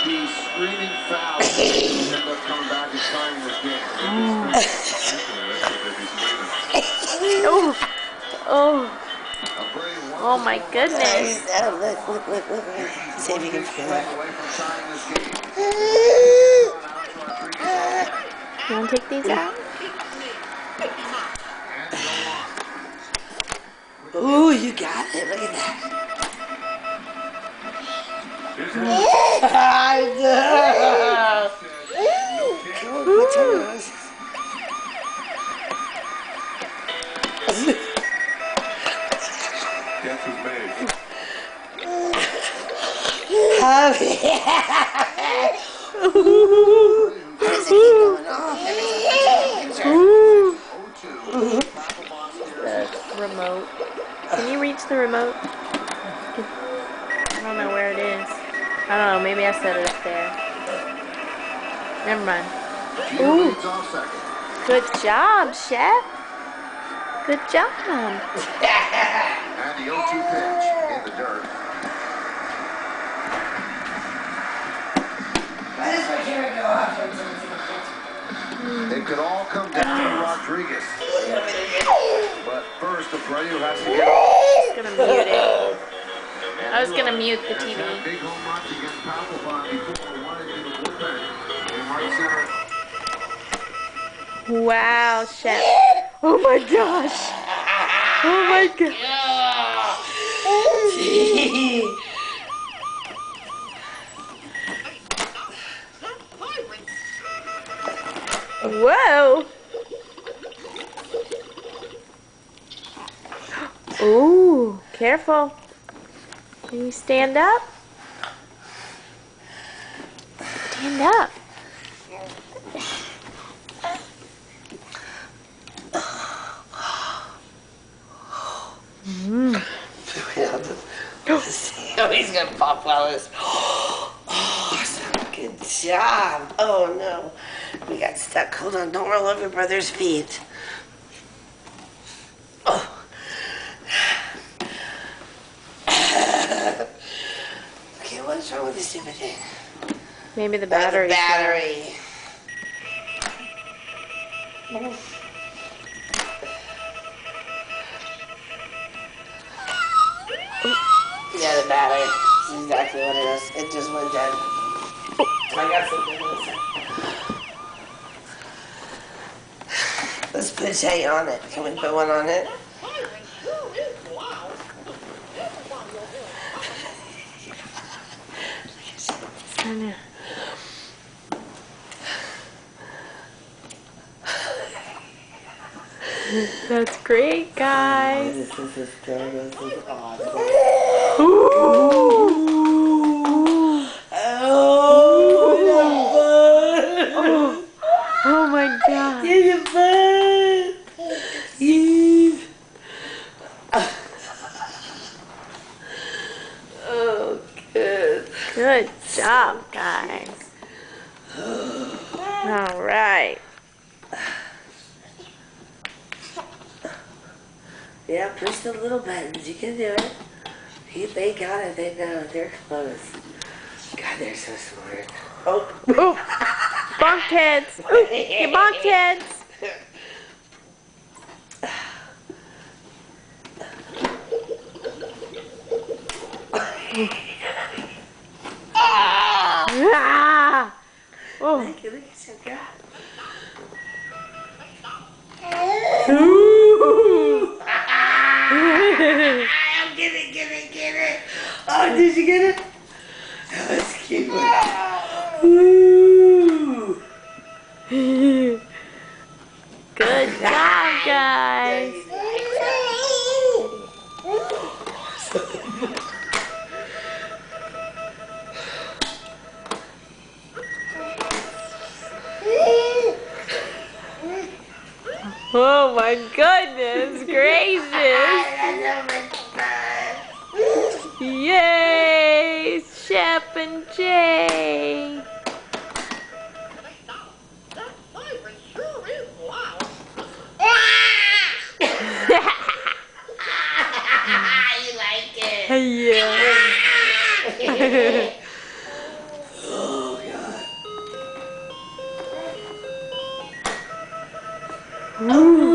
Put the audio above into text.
be screaming foul. End up coming back and tying this game. Oh, oh, oh my goodness. Look. See if you can feel it. You want to take these out? Ooh, you got it. Look at that. Come on, what's her nose? Guess who's made? Oh, yeah. Ooh. How does it keep going off every time I take a picture? Remote. Can you reach the remote? I don't know where it is. I don't know. Maybe I set it up there. Never mind. Ooh. Good job, Shep. Good job. And the 0-2 pitch in the dirt. Why does my camera go off? It could all come down to Rodriguez. But first, the Freddie has to get off. I'm gonna mute it. I was gonna mute the TV. Big home runs against Papelbon before one into the bullpen. In right center. Wow, Shep. Oh my gosh. Oh my god. Whoa. Ooh, careful. Can you stand up? Stand up. See how he's gonna pop while this. Awesome. Good job. Oh no. We got stuck. Hold on. Don't roll over your brother's feet. Oh. Okay, what's wrong with this stupid thing? Maybe the battery. The battery. Yeah, the battery. That's exactly what it is. It just went dead. I got something else. Let's put Jay on it. Can we put one on it? That's great, guys. This is awesome. Ooh. Oh my god. Get your butt. Yes. Oh, good. Good job, guys. All right. Yeah, push the little buttons. You can do it. They got it. They know. They're close. God, they're so smart. Oh. Ooh. Bonked heads. Ooh, you bonked heads. Ah. Oh. Look at so good. Ooh. Get it. Oh, did you get it? That was cute. Ooh. Good job, guys. Oh my goodness gracious. Yay! Shep and Jay. You like it? Yeah. Oh,